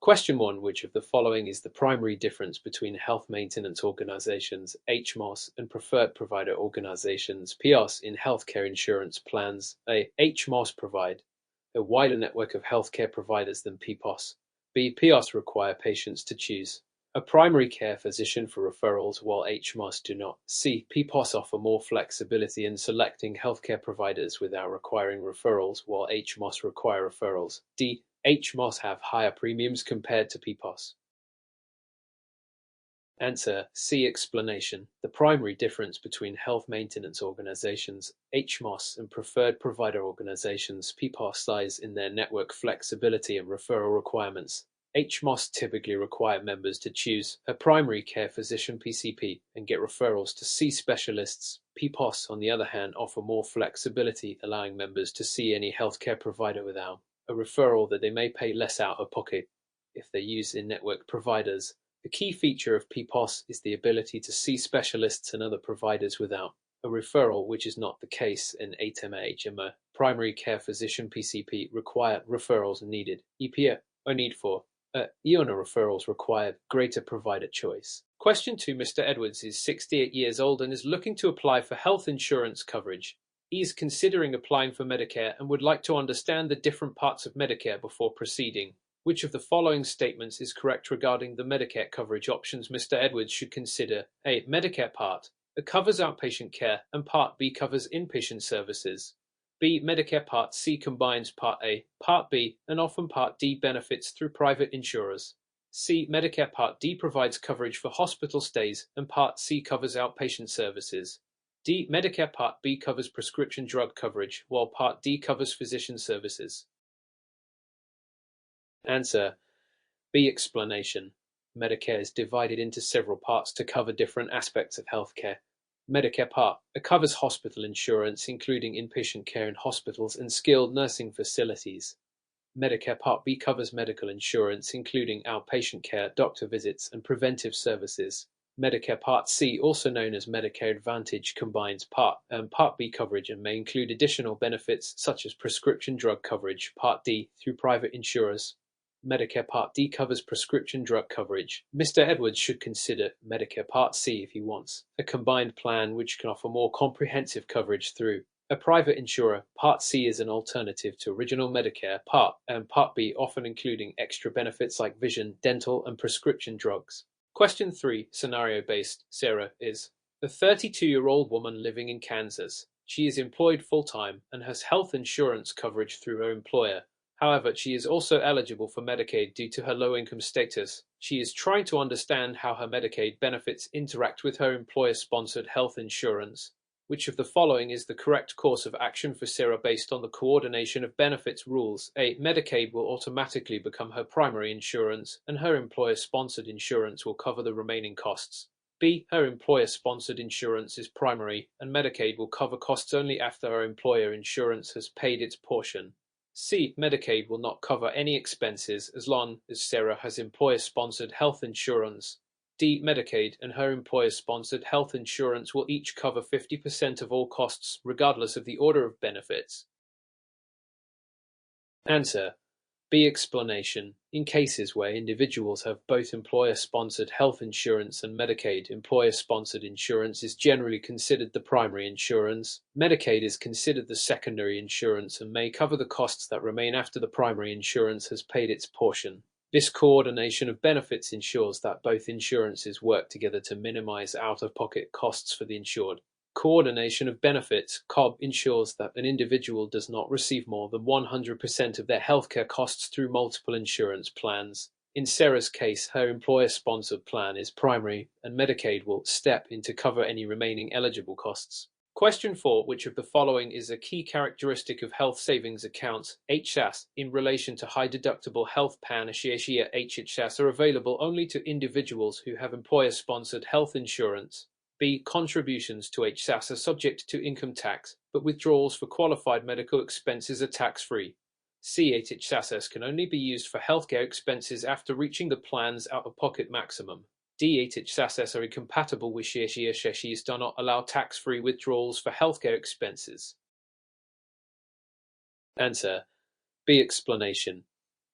Question 1. Which of the following is the primary difference between health maintenance organizations, HMOs, and preferred provider organizations, POS, in healthcare insurance plans? A. HMOs provide a wider network of healthcare providers than PPOS. B. POS require patients to choose a primary care physician for referrals while HMOs do not. C. PPOS offer more flexibility in selecting healthcare providers without requiring referrals while HMOs require referrals. D. HMOs have higher premiums compared to PPOS. Answer C. Explanation. The primary difference between health maintenance organizations, HMOs, and preferred provider organizations, PPOS, lies in their network flexibility and referral requirements. HMOs typically require members to choose a primary care physician (PCP) and get referrals to see specialists. PPOS, on the other hand, offer more flexibility, allowing members to see any healthcare provider without a referral that they may pay less out of pocket if they use in-network providers. The key feature of PPOS is the ability to see specialists and other providers without a referral, which is not the case in HMO. Primary care physician (PCP) require referrals needed. EPA or need for EONA referrals required greater provider choice. Question 2. Mr. Edwards is 68 years old and is looking to apply for health insurance coverage. He is considering applying for Medicare and would like to understand the different parts of Medicare before proceeding. Which of the following statements is correct regarding the Medicare coverage options Mr. Edwards should consider? A. Medicare Part A covers outpatient care and Part B covers inpatient services. B. Medicare Part C combines Part A, Part B, and often Part D benefits through private insurers. C. Medicare Part D provides coverage for hospital stays and Part C covers outpatient services. D. Medicare Part B covers prescription drug coverage, while Part D covers physician services. Answer B. Explanation. Medicare is divided into several parts to cover different aspects of healthcare. Medicare Part A covers hospital insurance, including inpatient care in hospitals and skilled nursing facilities. Medicare Part B covers medical insurance, including outpatient care, doctor visits, and preventive services. Medicare Part C, also known as Medicare Advantage, combines Part A and Part B coverage and may include additional benefits such as prescription drug coverage, Part D, through private insurers. Medicare Part D covers prescription drug coverage. Mr. Edwards should consider Medicare Part C if he wants a combined plan which can offer more comprehensive coverage through a private insurer. Part C is an alternative to original Medicare Part A and Part B, often including extra benefits like vision, dental, and prescription drugs. Question 3, scenario-based. Sarah is a 32-year-old woman living in Kansas. She is employed full-time and has health insurance coverage through her employer. However, she is also eligible for Medicaid due to her low-income status. She is trying to understand how her Medicaid benefits interact with her employer-sponsored health insurance. Which of the following is the correct course of action for Sarah based on the coordination of benefits rules? A. Medicaid will automatically become her primary insurance, and her employer-sponsored insurance will cover the remaining costs. B. Her employer-sponsored insurance is primary, and Medicaid will cover costs only after her employer insurance has paid its portion. C. Medicaid will not cover any expenses as long as Sarah has employer-sponsored health insurance. D. Medicaid and her employer-sponsored health insurance will each cover 50% of all costs, regardless of the order of benefits. Answer B. Explanation. In cases where individuals have both employer-sponsored health insurance and Medicaid, employer-sponsored insurance is generally considered the primary insurance. Medicaid is considered the secondary insurance and may cover the costs that remain after the primary insurance has paid its portion. This coordination of benefits ensures that both insurances work together to minimize out-of-pocket costs for the insured. Coordination of benefits (COB) ensures that an individual does not receive more than 100% of their healthcare costs through multiple insurance plans. In Sarah's case, her employer-sponsored plan is primary, and Medicaid will step in to cover any remaining eligible costs. Question 4. Which of the following is a key characteristic of health savings accounts (HSAS) in relation to high-deductible health plan? HSAS are available only to individuals who have employer-sponsored health insurance. B. Contributions to HSAS are subject to income tax, but withdrawals for qualified medical expenses are tax-free. C. HSAS can only be used for healthcare expenses after reaching the plan's out-of-pocket maximum. D. HSAS are incompatible with HSAS do not allow tax-free withdrawals for healthcare expenses. Answer B. Explanation.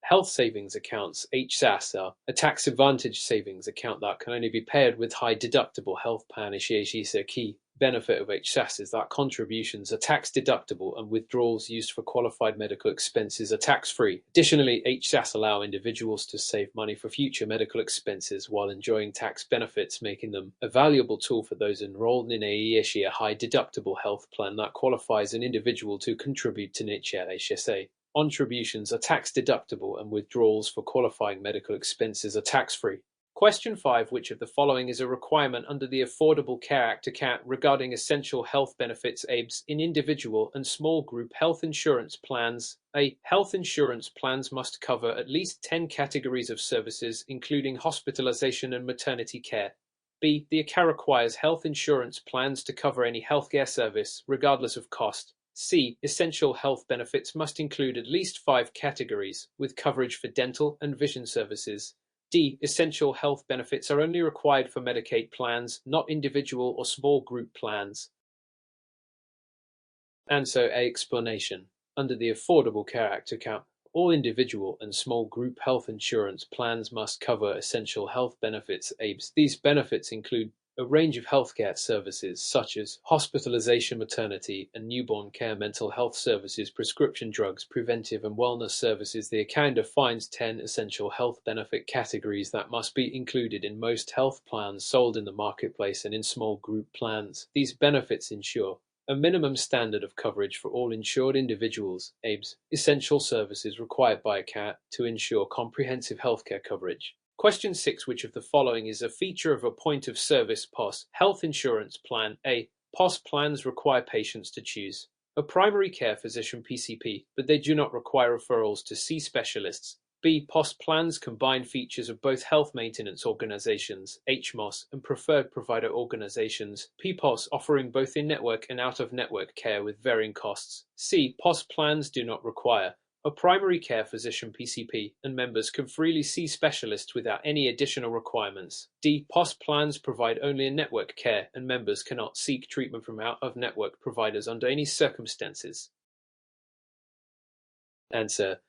Health savings accounts, HSAS, are a tax-advantaged savings account that can only be paired with high-deductible health plan. A key benefit of HSAS is that contributions are tax-deductible and withdrawals used for qualified medical expenses are tax-free. Additionally, HSAS allow individuals to save money for future medical expenses while enjoying tax benefits, making them a valuable tool for those enrolled in a high-deductible health plan that qualifies an individual to contribute to HSA. Contributions are tax-deductible and withdrawals for qualifying medical expenses are tax-free. Question 5. Which of the following is a requirement under the Affordable Care Act account regarding essential health benefits (ABS) in individual and small group health insurance plans? A. Health insurance plans must cover at least 10 categories of services, including hospitalization and maternity care. B. The account requires health insurance plans to cover any healthcare service, regardless of cost. C. Essential health benefits must include at least 5 categories, with coverage for dental and vision services. D. Essential health benefits are only required for Medicaid plans, not individual or small group plans. Answer A. Explanation. Under the Affordable Care Act account, all individual and small group health insurance plans must cover essential health benefits (ABS). These benefits include a range of healthcare services such as hospitalization, maternity and newborn care, mental health services, prescription drugs, preventive and wellness services. The account defines 10 essential health benefit categories that must be included in most health plans sold in the marketplace and in small group plans. These benefits ensure a minimum standard of coverage for all insured individuals (ABS), essential services required by a CAT to ensure comprehensive healthcare coverage. Question 6. Which of the following is a feature of a point of service POS health insurance plan? A. POS plans require patients to choose a primary care physician (PCP), but they do not require referrals to see specialists. B. POS plans combine features of both health maintenance organizations (HMOs) and preferred provider organizations (PPOS), offering both in-network and out-of-network care with varying costs. C. POS plans do not require a primary care physician (PCP), and members can freely see specialists without any additional requirements. D. POS plans provide only in-network care, and members cannot seek treatment from out-of-network providers under any circumstances. Answer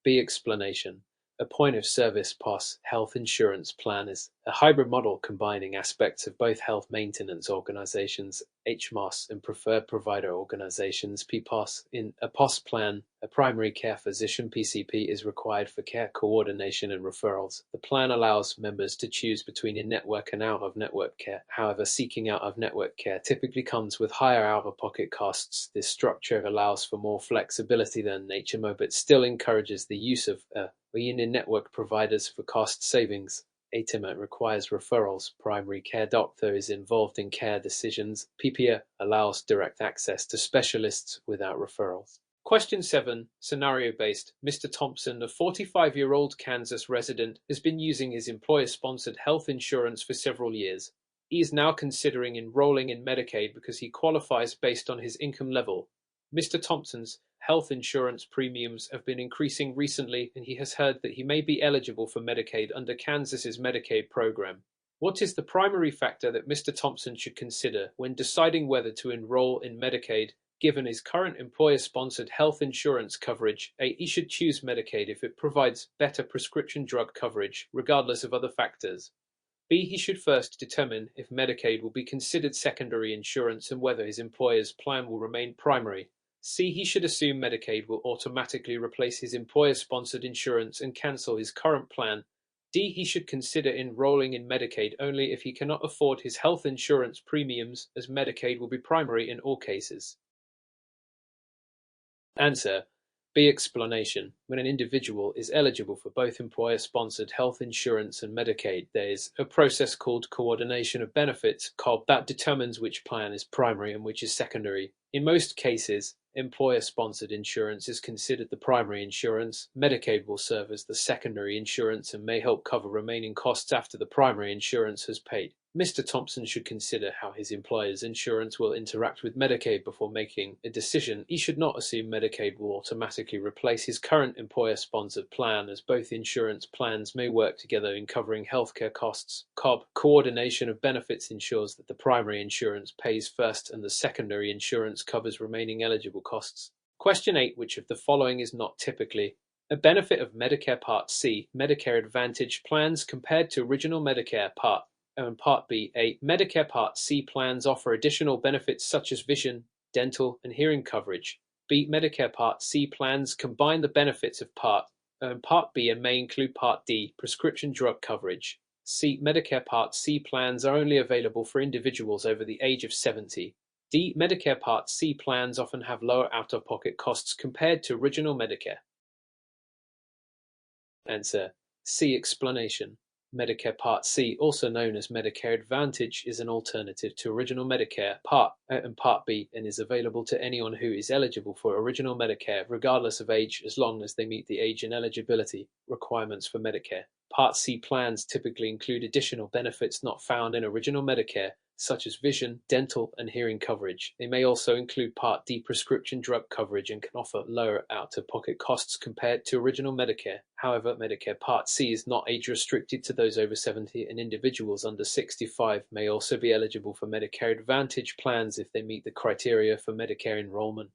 B. Explanation. A point-of-service POS health insurance plan is a hybrid model combining aspects of both health maintenance organizations (HMOs) and preferred provider organizations (PPOS). In a POS plan, a primary care physician (PCP) is required for care coordination and referrals. The plan allows members to choose between in-network and out-of-network care. However, seeking out-of-network care typically comes with higher out-of-pocket costs. This structure allows for more flexibility than HMO, but still encourages the use of in-network providers for cost savings. HMO requires referrals. Primary care doctor is involved in care decisions. PPA allows direct access to specialists without referrals. Question 7. Scenario-based. Mr. Thompson, a 45-year-old Kansas resident, has been using his employer-sponsored health insurance for several years. He is now considering enrolling in Medicaid because he qualifies based on his income level. Mr. Thompson's health insurance premiums have been increasing recently, and he has heard that he may be eligible for Medicaid under Kansas's Medicaid program. What is the primary factor that Mr. Thompson should consider when deciding whether to enroll in Medicaid, given his current employer-sponsored health insurance coverage? A. He should choose Medicaid if it provides better prescription drug coverage, regardless of other factors. B. He should first determine if Medicaid will be considered secondary insurance and whether his employer's plan will remain primary. C. He should assume Medicaid will automatically replace his employer-sponsored insurance and cancel his current plan. D. He should consider enrolling in Medicaid only if he cannot afford his health insurance premiums, as Medicaid will be primary in all cases. Answer B. Explanation. When an individual is eligible for both employer-sponsored health insurance and Medicaid, there is a process called coordination of benefits (COB) that determines which plan is primary and which is secondary. In most cases, employer-sponsored insurance is considered the primary insurance. Medicaid will serve as the secondary insurance and may help cover remaining costs after the primary insurance has paid. Mr. Thompson should consider how his employer's insurance will interact with Medicaid before making a decision. He should not assume Medicaid will automatically replace his current employer-sponsored plan, as both insurance plans may work together in covering healthcare costs. COB, coordination of benefits, ensures that the primary insurance pays first and the secondary insurance covers remaining eligible costs. Question 8. Which of the following is not typically A benefit of Medicare Part C Medicare Advantage plans compared to original Medicare Part and Part B. Medicare Part C plans offer additional benefits such as vision, dental, and hearing coverage. B. Medicare Part C plans combine the benefits of Part B and may include Part D, prescription drug coverage. C. Medicare Part C plans are only available for individuals over the age of 70. D. Medicare Part C plans often have lower out-of-pocket costs compared to original Medicare. Answer: C. Explanation. Medicare Part C, also known as Medicare Advantage, is an alternative to original Medicare Part and Part B and is available to anyone who is eligible for original Medicare regardless of age as long as they meet the age and eligibility requirements for Medicare. Part C plans typically include additional benefits not found in original Medicare, such as vision, dental, and hearing coverage. They may also include Part D prescription drug coverage and can offer lower out-of-pocket costs compared to original Medicare. However, Medicare Part C is not age-restricted to those over 70, and individuals under 65 may also be eligible for Medicare Advantage plans if they meet the criteria for Medicare enrollment.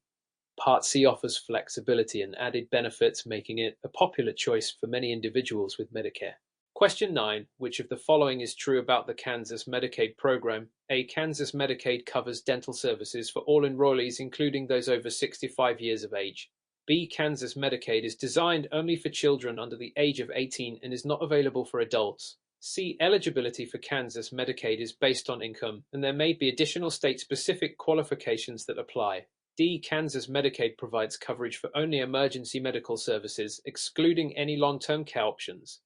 Part C offers flexibility and added benefits, making it a popular choice for many individuals with Medicare. Question 9. Which of the following is true about the Kansas Medicaid program? A. Kansas Medicaid covers dental services for all enrollees, including those over 65 years of age. B. Kansas Medicaid is designed only for children under the age of 18 and is not available for adults. C. Eligibility for Kansas Medicaid is based on income, and there may be additional state-specific qualifications that apply. D. Kansas Medicaid provides coverage for only emergency medical services, excluding any long-term care options.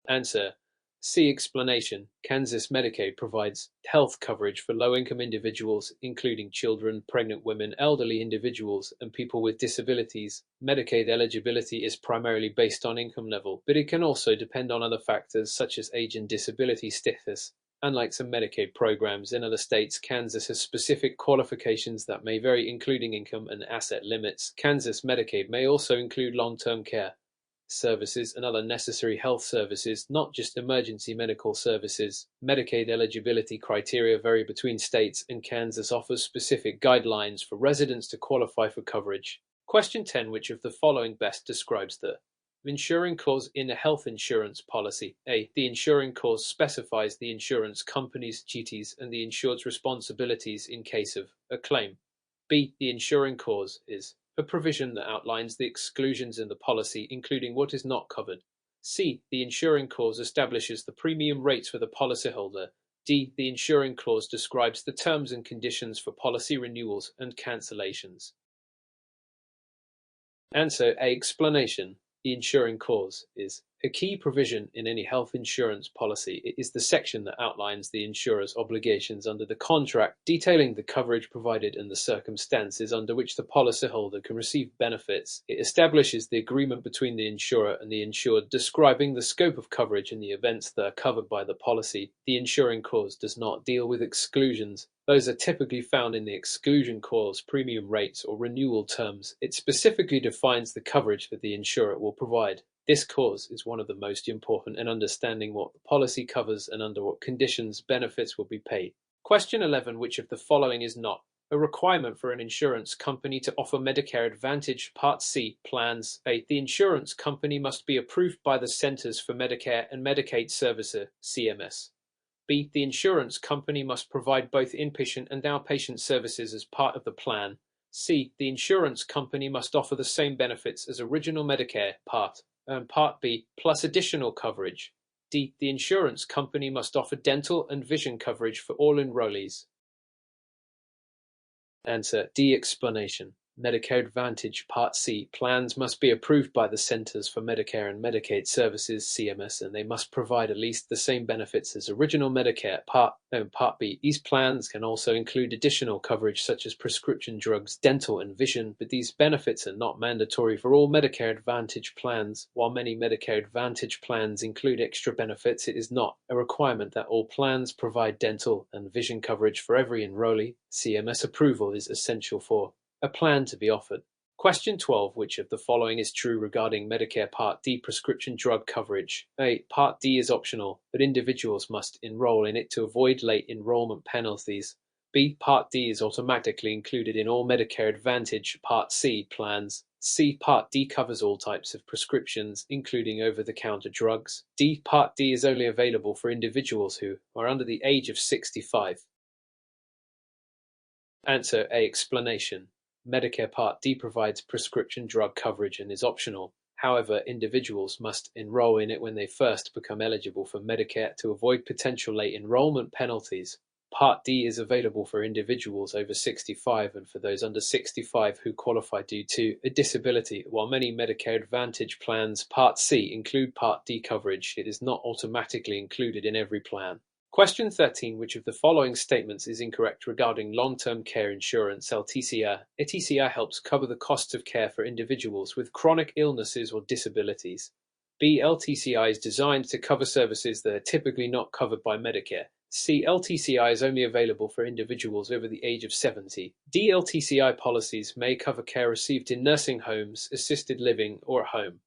Answer: C. Explanation. Kansas Medicaid provides health coverage for low-income individuals, including children, pregnant women, elderly individuals, and people with disabilities. Medicaid eligibility is primarily based on income level, but it can also depend on other factors such as age and disability status. Unlike some Medicaid programs in other states, Kansas has specific qualifications that may vary, including income and asset limits. Kansas Medicaid may also include long-term care services and other necessary health services, not just emergency medical services. Medicaid eligibility criteria vary between states, and Kansas offers specific guidelines for residents to qualify for coverage. Question 10. Which of the following best describes the insuring clause in a health insurance policy? A. The insuring clause specifies the insurance company's duties and the insured's responsibilities in case of a claim. B. The insuring clause is a provision that outlines the exclusions in the policy, including what is not covered. C. The insuring clause establishes the premium rates for the policyholder. D. The insuring clause describes the terms and conditions for policy renewals and cancellations. Answer: A. Explanation. The insuring clause is a key provision in any health insurance policy. It is the section that outlines the insurer's obligations under the contract, detailing the coverage provided and the circumstances under which the policyholder can receive benefits. It establishes the agreement between the insurer and the insured, describing the scope of coverage and the events that are covered by the policy. The insuring clause does not deal with exclusions. Those are typically found in the exclusion clause, premium rates, or renewal terms. It specifically defines the coverage that the insurer will provide. This clause is one of the most important in understanding what the policy covers and under what conditions benefits will be paid. Question 11. Which of the following is not a requirement for an insurance company to offer Medicare Advantage Part C plans? A. The insurance company must be approved by the Centers for Medicare and Medicaid Services, CMS. B. The insurance company must provide both inpatient and outpatient services as part of the plan. C. The insurance company must offer the same benefits as original Medicare Part and Part B, plus additional coverage. D. The insurance company must offer dental and vision coverage for all enrollees. Answer: D. Explanation. Medicare Advantage Part C plans must be approved by the Centers for Medicare and Medicaid Services, CMS, and they must provide at least the same benefits as original Medicare Part and Part B. These plans can also include additional coverage such as prescription drugs, dental, and vision, but these benefits are not mandatory for all Medicare Advantage plans. While many Medicare Advantage plans include extra benefits, it is not a requirement that all plans provide dental and vision coverage for every enrollee. CMS approval is essential for a plan to be offered. Question 12. Which of the following is true regarding Medicare Part D prescription drug coverage? A. Part D is optional, but individuals must enroll in it to avoid late enrollment penalties. B. Part D is automatically included in all Medicare Advantage Part C plans. C. Part D covers all types of prescriptions, including over-the-counter drugs. D. Part D is only available for individuals who are under the age of 65. Answer A. Explanation. Medicare Part D provides prescription drug coverage and is optional. However, individuals must enroll in it when they first become eligible for Medicare to avoid potential late enrollment penalties. Part D is available for individuals over 65 and for those under 65 who qualify due to a disability. While many Medicare Advantage plans Part C include Part D coverage, it is not automatically included in every plan. Question 13. Which of the following statements is incorrect regarding long-term care insurance (LTCI)? A TCI helps cover the costs of care for individuals with chronic illnesses or disabilities. B. LTCI is designed to cover services that are typically not covered by Medicare. C. LTCI is only available for individuals over the age of 70. D. LTCI policies may cover care received in nursing homes, assisted living, or at home.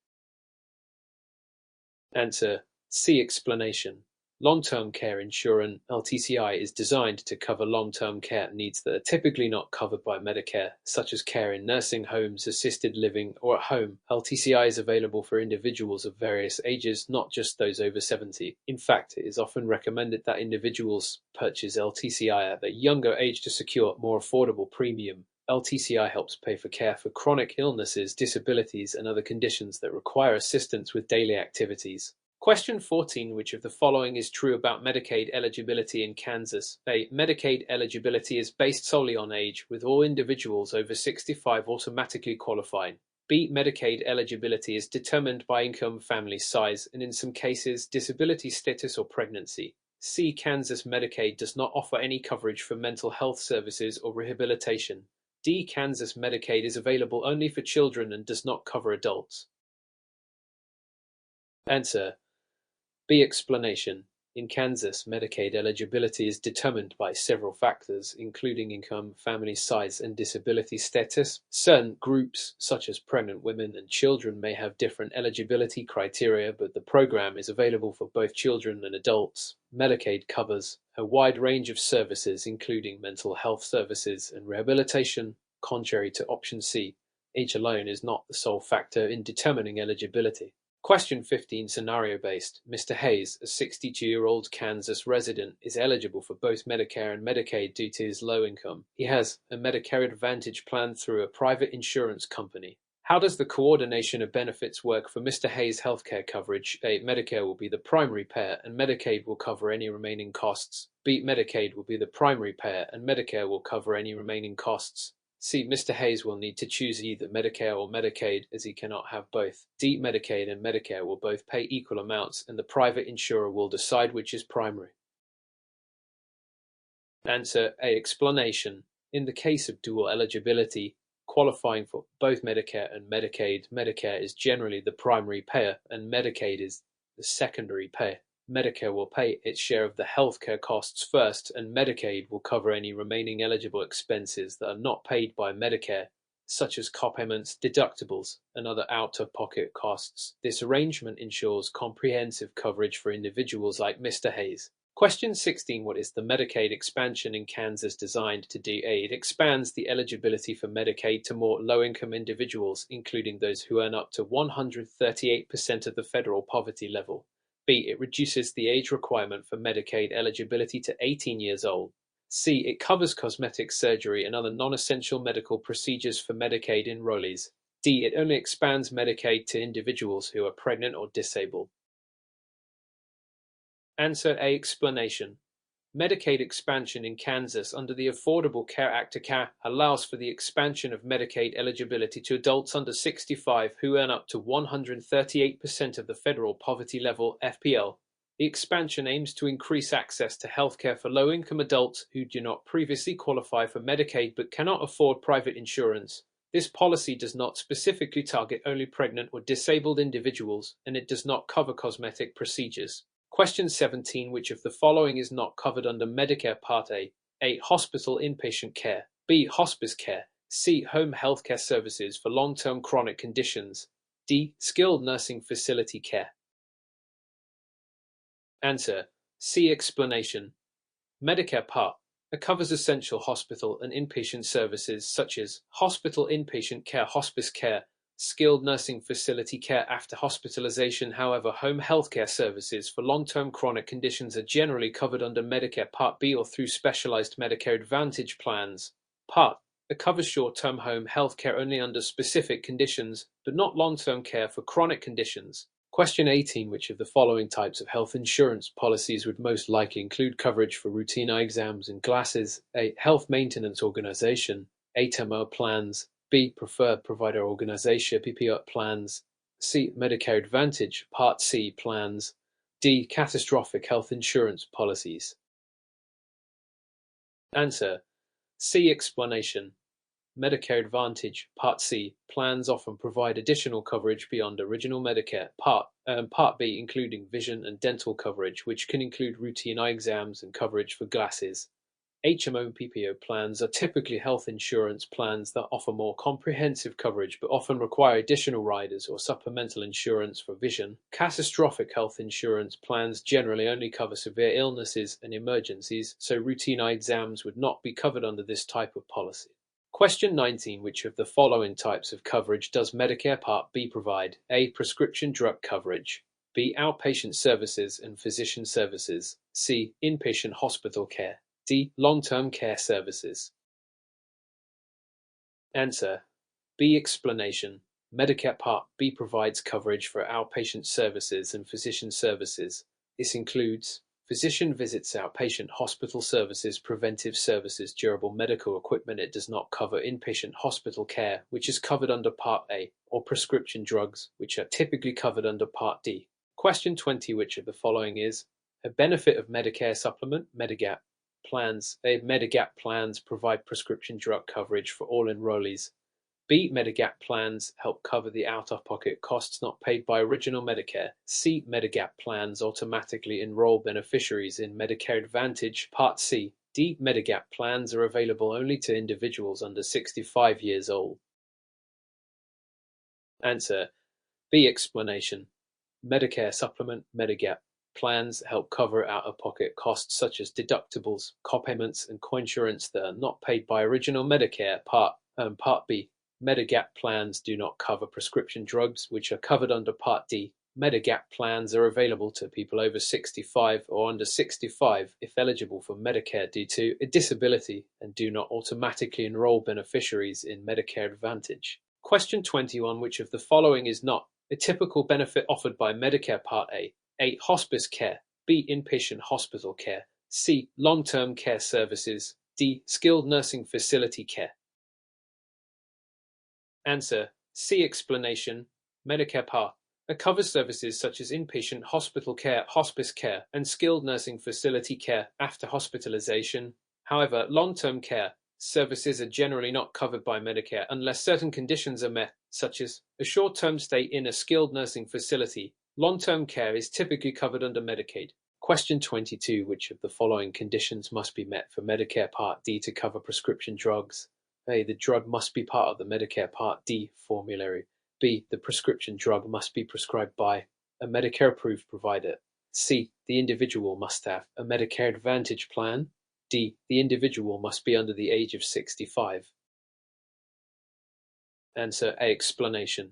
Answer C. Explanation. Long-term care insurance (LTCI) is designed to cover long-term care needs that are typically not covered by Medicare, such as care in nursing homes, assisted living, or at home. LTCI is available for individuals of various ages, not just those over 70. In fact, it is often recommended that individuals purchase LTCI at a younger age to secure a more affordable premium. LTCI helps pay for care for chronic illnesses, disabilities, and other conditions that require assistance with daily activities. Question 14. Which of the following is true about Medicaid eligibility in Kansas? A. Medicaid eligibility is based solely on age, with all individuals over 65 automatically qualifying. B. Medicaid eligibility is determined by income, family size, and in some cases, disability status or pregnancy. C. Kansas Medicaid does not offer any coverage for mental health services or rehabilitation. D. Kansas Medicaid is available only for children and does not cover adults. Answer B. Explanation. In Kansas, Medicaid eligibility is determined by several factors, including income, family size, and disability status. Certain groups, such as pregnant women and children, may have different eligibility criteria, but the program is available for both children and adults. Medicaid covers a wide range of services, including mental health services and rehabilitation. Contrary to option C, age alone is not the sole factor in determining eligibility. Question 15. Scenario-based. Mr. Hayes, a 62-year-old Kansas resident, is eligible for both Medicare and Medicaid due to his low income. He has a Medicare Advantage plan through a private insurance company. How does the coordination of benefits work for Mr. Hayes' healthcare coverage? A. Medicare will be the primary payer and Medicaid will cover any remaining costs. B. Medicaid will be the primary payer and Medicare will cover any remaining costs. C. Mr. Hayes will need to choose either Medicare or Medicaid, as he cannot have both. D. Medicaid and Medicare will both pay equal amounts, and the private insurer will decide which is primary. Answer A. Explanation. In the case of dual eligibility, qualifying for both Medicare and Medicaid, Medicare is generally the primary payer, and Medicaid is the secondary payer. Medicare will pay its share of the healthcare costs first, and Medicaid will cover any remaining eligible expenses that are not paid by Medicare, such as copayments, deductibles, and other out-of-pocket costs. This arrangement ensures comprehensive coverage for individuals like Mr. Hayes. Question 16. What is the Medicaid expansion in Kansas designed to do? A. It expands the eligibility for Medicaid to more low-income individuals, including those who earn up to 138% of the federal poverty level. B. It reduces the age requirement for Medicaid eligibility to 18 years old. C. It covers cosmetic surgery and other non-essential medical procedures for Medicaid enrollees. D. It only expands Medicaid to individuals who are pregnant or disabled. Answer A. Explanation. Medicaid expansion in Kansas under the Affordable Care Act allows for the expansion of Medicaid eligibility to adults under 65 who earn up to 138% of the federal poverty level (FPL). The expansion aims to increase access to health care for low-income adults who do not previously qualify for Medicaid but cannot afford private insurance. This policy does not specifically target only pregnant or disabled individuals, and it does not cover cosmetic procedures. Question 17. Which of the following is not covered under Medicare Part A? A. Hospital inpatient care. B. Hospice care. C. Home health care services for long-term chronic conditions. D. Skilled nursing facility care. Answer C. Explanation. Medicare Part covers essential hospital and inpatient services such as hospital inpatient care, hospice care, skilled nursing facility care after hospitalization. However, home healthcare services for long-term chronic conditions are generally covered under Medicare Part B or through specialized Medicare Advantage plans. Part A covers short-term home healthcare only under specific conditions, but not long-term care for chronic conditions. Question 18. Which of the following types of health insurance policies would most likely include coverage for routine eye exams and glasses? A. Health maintenance organization, HMO plans. B. Preferred provider organization, PPO plans. C. Medicare Advantage, Part C plans. D. Catastrophic health insurance policies. Answer. C. Explanation. Medicare Advantage Part C plans often provide additional coverage beyond original Medicare Part B, including vision and dental coverage, which can include routine eye exams and coverage for glasses. HMO and PPO plans are typically health insurance plans that offer more comprehensive coverage but often require additional riders or supplemental insurance for vision. Catastrophic health insurance plans generally only cover severe illnesses and emergencies, so routine eye exams would not be covered under this type of policy. Question 19. Which of the following types of coverage does Medicare Part B provide? A. Prescription drug coverage. B. Outpatient services and physician services. C. Inpatient hospital care. D. Long-term care services. Answer. B. Explanation. Medicare Part B provides coverage for outpatient services and physician services. This includes physician visits, outpatient hospital services, preventive services, durable medical equipment. It does not cover inpatient hospital care, which is covered under Part A, or prescription drugs, which are typically covered under Part D. Question 20. Which of the following is a benefit of Medicare Supplement, Medigap plans? A. Medigap plans provide prescription drug coverage for all enrollees. B. Medigap plans help cover the out-of-pocket costs not paid by original Medicare. C. Medigap plans automatically enroll beneficiaries in Medicare Advantage Part C. D. Medigap plans are available only to individuals under 65 years old. Answer. B. Explanation. Medicare Supplement, Medigap plans help cover out-of-pocket costs such as deductibles, copayments, and coinsurance that are not paid by original Medicare Part B. Medigap plans do not cover prescription drugs, which are covered under Part D. Medigap plans are available to people over 65 or under 65 if eligible for Medicare due to a disability and do not automatically enroll beneficiaries in Medicare Advantage. Question 21. Which of the following is not a typical benefit offered by Medicare Part A? A. Hospice care. B. Inpatient hospital care. C. Long-term care services. D. Skilled nursing facility care. Answer. C. Explanation. Medicare Part A covers services such as inpatient hospital care, hospice care, and skilled nursing facility care after hospitalization. However, long-term care services are generally not covered by Medicare unless certain conditions are met, such as a short-term stay in a skilled nursing facility. Long-term care is typically covered under Medicaid. Question 22. Which of the following conditions must be met for Medicare Part D to cover prescription drugs? A. The drug must be part of the Medicare Part D formulary. B. The prescription drug must be prescribed by a Medicare-approved provider. C. The individual must have a Medicare Advantage plan. D. The individual must be under the age of 65. Answer. A. Explanation.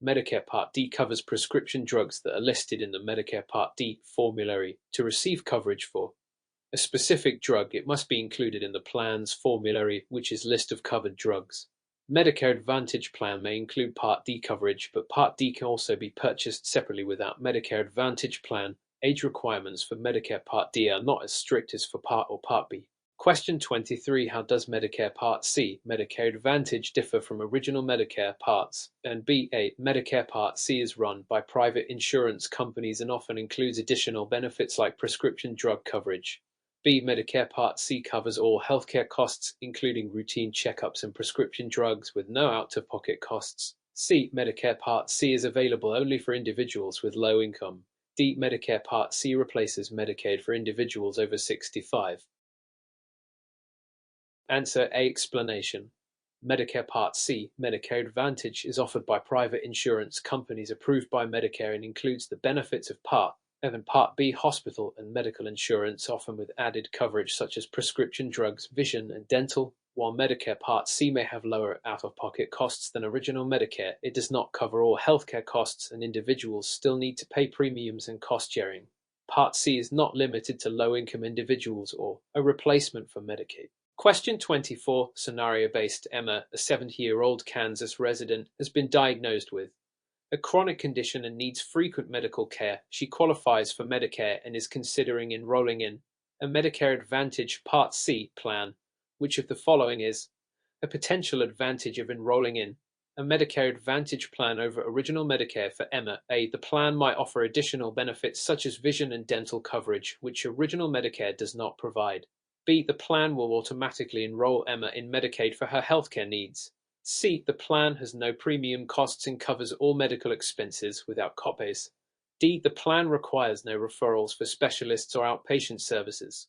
Medicare Part D covers prescription drugs that are listed in the Medicare Part D formulary. To receive coverage for a specific drug, it must be included in the plan's formulary, which is list of covered drugs. Medicare Advantage plan may include Part D coverage, but Part D can also be purchased separately without Medicare Advantage plan. Age requirements for Medicare Part D are not as strict as for Part or Part B. Question 23. How does Medicare Part C, Medicare Advantage, differ from original Medicare Parts? And B. A. Medicare Part C is run by private insurance companies and often includes additional benefits like prescription drug coverage. B. Medicare Part C covers all healthcare costs, including routine checkups and prescription drugs, with no out-of-pocket costs. C. Medicare Part C is available only for individuals with low income. D. Medicare Part C replaces Medicaid for individuals over 65. Answer. A. Explanation. Medicare Part C, Medicare Advantage, is offered by private insurance companies approved by Medicare and includes the benefits of Part And then Part B, hospital and medical insurance, often with added coverage such as prescription drugs, vision, and dental. While Medicare Part C may have lower out-of-pocket costs than original Medicare, it does not cover all healthcare costs, and individuals still need to pay premiums and cost sharing. Part C is not limited to low-income individuals or a replacement for Medicaid. Question 24, scenario-based. Emma, a 70-year-old Kansas resident, has been diagnosed with a chronic condition and needs frequent medical care. She qualifies for Medicare and is considering enrolling in a Medicare Advantage Part C plan. Which of the following is a potential advantage of enrolling in a Medicare Advantage plan over original Medicare for Emma? A. The plan might offer additional benefits such as vision and dental coverage, which original Medicare does not provide. B. The plan will automatically enroll Emma in Medicaid for her healthcare needs. C. The plan has no premium costs and covers all medical expenses without copays. D. The plan requires no referrals for specialists or outpatient services.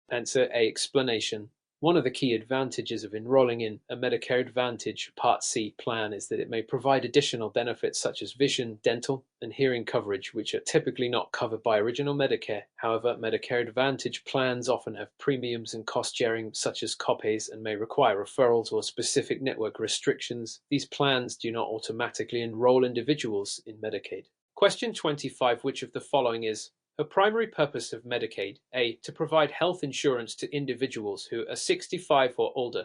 Answer A. Explanation. One of the key advantages of enrolling in a Medicare Advantage Part C plan is that it may provide additional benefits such as vision, dental, and hearing coverage, which are typically not covered by original Medicare. However, Medicare Advantage plans often have premiums and cost sharing such as copays and may require referrals or specific network restrictions. These plans do not automatically enroll individuals in Medicaid. Question 25. Which of the following is a primary purpose of Medicaid? A. To provide health insurance to individuals who are 65 or older.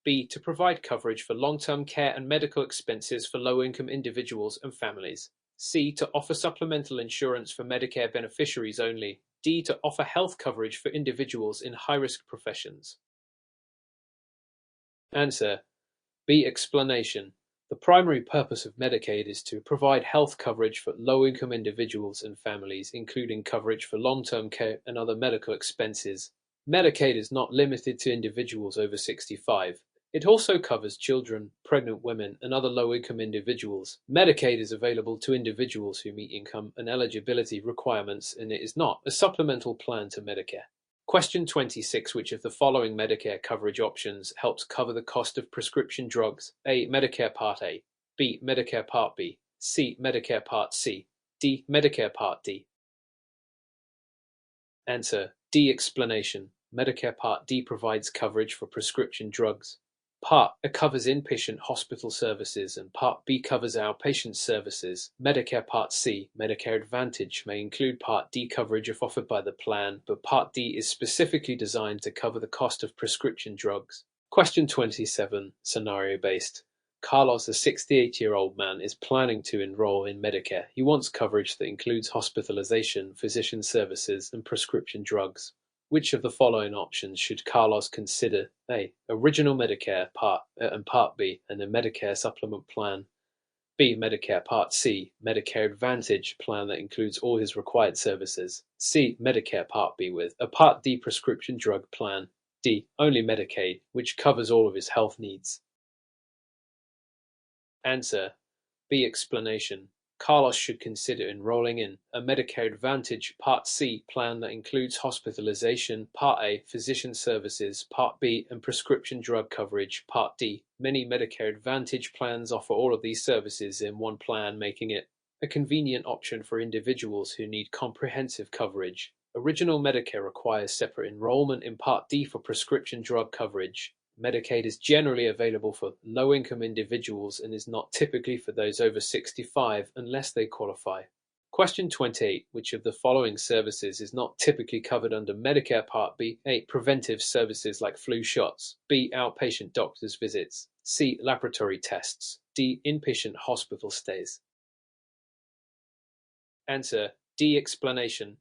B. To provide coverage for long-term care and medical expenses for low-income individuals and families. C. To offer supplemental insurance for Medicare beneficiaries only. D. To offer health coverage for individuals in high-risk professions. Answer B. Explanation. The primary purpose of Medicaid is to provide health coverage for low-income individuals and families, including coverage for long-term care and other medical expenses. Medicaid is not limited to individuals over 65. It also covers children, pregnant women, and other low-income individuals. Medicaid is available to individuals who meet income and eligibility requirements, and it is not a supplemental plan to Medicare. Question 26. Which of the following Medicare coverage options helps cover the cost of prescription drugs? A. Medicare Part A. B. Medicare Part B. C. Medicare Part C. D. Medicare Part D. Answer D. Explanation. Medicare Part D provides coverage for prescription drugs. Part A covers inpatient hospital services and Part B covers outpatient services. Medicare Part C, Medicare Advantage, may include Part D coverage if offered by the plan, but Part D is specifically designed to cover the cost of prescription drugs. Question 27, scenario-based. Carlos, a 68-year-old man, is planning to enroll in Medicare. He wants coverage that includes hospitalization, physician services, and prescription drugs. Which of the following options should Carlos consider? A. Original Medicare Part and Part B and a Medicare supplement plan. B. Medicare Part C, Medicare Advantage plan that includes all his required services. C. Medicare Part B with a Part D prescription drug plan. D. Only Medicaid, which covers all of his health needs. Answer B. Explanation. Carlos should consider enrolling in a Medicare Advantage Part C plan that includes hospitalization, Part A, physician services, Part B, and prescription drug coverage, Part D. Many Medicare Advantage plans offer all of these services in one plan, making it a convenient option for individuals who need comprehensive coverage. Original Medicare requires separate enrollment in Part D for prescription drug coverage. Medicaid is generally available for low-income individuals and is not typically for those over 65 unless they qualify. Question 28. Which of the following services is not typically covered under Medicare Part B? A. Preventive services like flu shots. B. Outpatient doctor's visits. C. Laboratory tests. D. Inpatient hospital stays. Answer D. Explanation.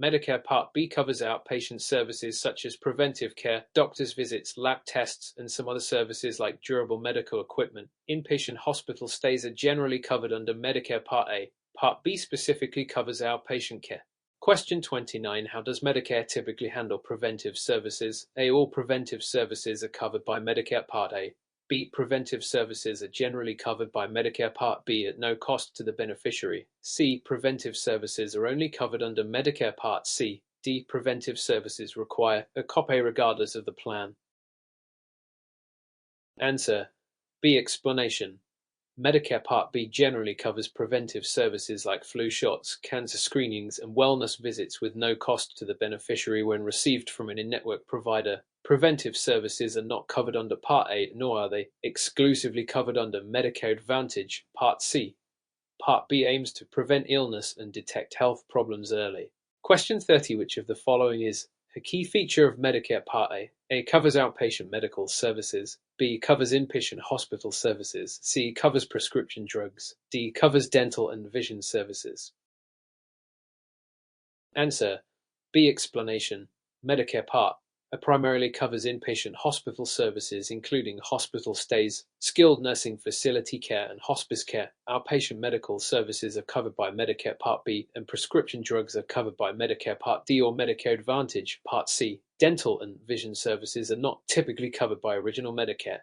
Medicare Part B covers outpatient services such as preventive care, doctor's visits, lab tests, and some other services like durable medical equipment. Inpatient hospital stays are generally covered under Medicare Part A. Part B specifically covers outpatient care. Question 29. How does Medicare typically handle preventive services? A. All preventive services are covered by Medicare Part A. B. Preventive services are generally covered by Medicare Part B at no cost to the beneficiary. C. Preventive services are only covered under Medicare Part C. D. Preventive services require a copay regardless of the plan. Answer B. Explanation. Medicare Part B generally covers preventive services like flu shots, cancer screenings, and wellness visits with no cost to the beneficiary when received from an in-network provider. Preventive services are not covered under Part A, nor are they exclusively covered under Medicare Advantage Part C. Part B aims to prevent illness and detect health problems early. Question 30. Which of the following is a key feature of Medicare Part A? A. Covers outpatient medical services. B. Covers inpatient hospital services. C. Covers prescription drugs. D. Covers dental and vision services. Answer: B. Explanation. Medicare Part A primarily covers inpatient hospital services including hospital stays, skilled nursing facility care, and hospice care. Outpatient medical services are covered by Medicare Part B, and prescription drugs are covered by Medicare Part D or Medicare Advantage Part C. Dental and vision services are not typically covered by Original Medicare.